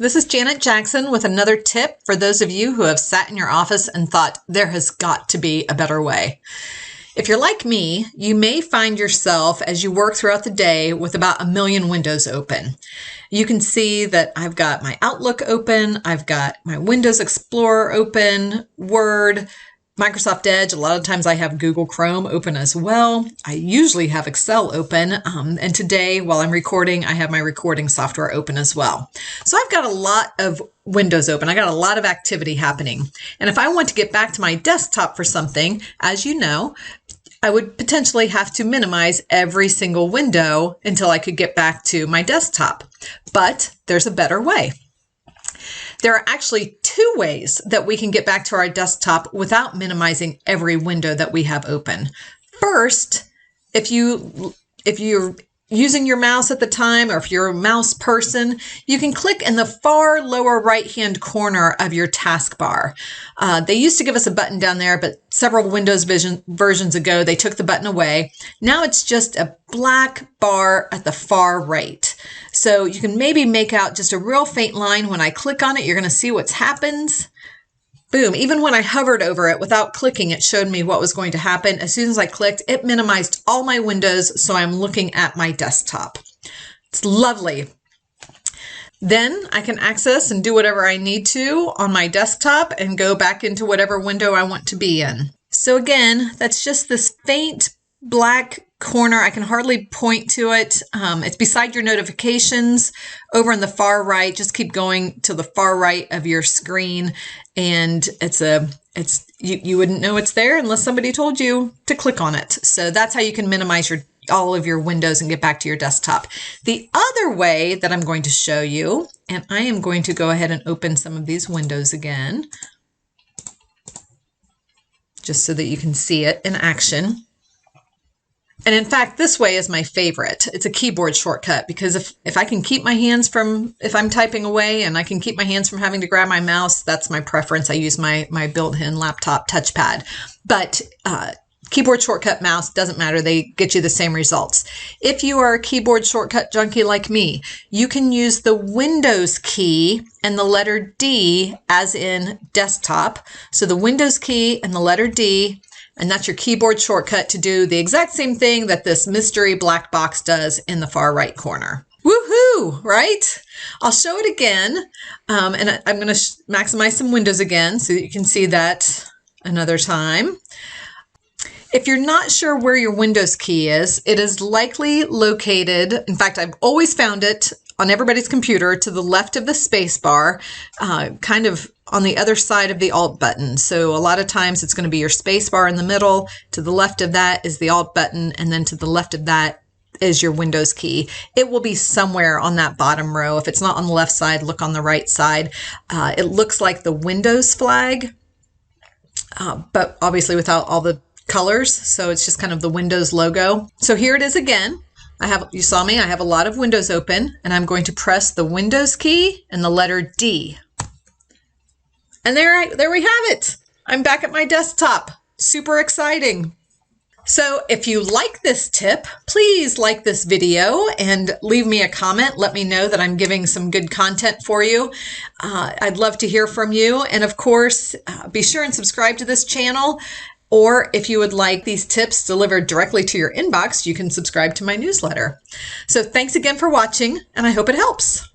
This is Janet Jackson with another tip for those of you who have sat in your office and thought there has got to be a better way. If you're like me, you may find yourself as you work throughout the day with about 1 million windows open. You can see that I've got my Outlook open, I've got my Windows Explorer open, Word, Microsoft Edge. A lot of times I have Google Chrome open as well. I usually have Excel open. And today, while I'm recording, I have my recording software open as well. So I've got a lot of windows open. I got a lot of activity happening. And if I want to get back to my desktop for something, as you know, I would potentially have to minimize every single window until I could get back to my desktop. But there's a better way. There are actually 2 ways that we can get back to our desktop without minimizing every window that we have open. First, if you're using your mouse at the time, or if you're a mouse person, you can click in the far lower right-hand corner of your taskbar. They used to give us a button down there, but several Windows versions ago, they took the button away. Now it's just a black bar at the far right. So you can maybe make out just a real faint line. When I click on it, you're going to see what happens. Boom. Even when I hovered over it without clicking, it showed me what was going to happen. As soon as I clicked, it minimized all my windows, so I'm looking at my desktop. It's lovely. Then I can access and do whatever I need to on my desktop and go back into whatever window I want to be in. So again, that's just this faint black corner. I can hardly point to it. It's beside your notifications over in the far right. Just keep going to the far right of your screen, and you wouldn't know it's there unless somebody told you to click on it. So that's how you can minimize all of your windows and get back to your desktop. The other way that I'm going to show you, and I am going to go ahead and open some of these windows again, just so that you can see it in action. And in fact, this way is my favorite. It's a keyboard shortcut because if I can keep my hands from, if I'm typing away and I can keep my hands from having to grab my mouse, that's my preference. I use my built-in laptop touchpad. But keyboard shortcut mouse, doesn't matter. They get you the same results. If you are a keyboard shortcut junkie like me, you can use the Windows key and the letter D as in desktop. So the Windows key and the letter D, and that's your keyboard shortcut to do the exact same thing that this mystery black box does in the far right corner. Woohoo, right? I'll show it again. And I'm going to maximize some windows again so that you can see that another time. If you're not sure where your Windows key is, it is likely located, in fact, I've always found it on everybody's computer to the left of the space bar, kind of on the other side of the Alt button. So a lot of times it's going to be your space bar in the middle. To the left of that is the Alt button, and then to the left of that is your Windows key. It will be somewhere on that bottom row. If it's not on the left side, look on the right side. It looks like the Windows flag, but obviously without all the colors. So it's just kind of the Windows logo. So here it is again. You saw me, I have a lot of windows open, and I'm going to press the Windows key and the letter D. And there we have it. I'm back at my desktop. Super exciting. So if you like this tip, please like this video and leave me a comment. Let me know that I'm giving some good content for you. I'd love to hear from you. And of course, be sure and subscribe to this channel. Or if you would like these tips delivered directly to your inbox, you can subscribe to my newsletter. So thanks again for watching, and I hope it helps.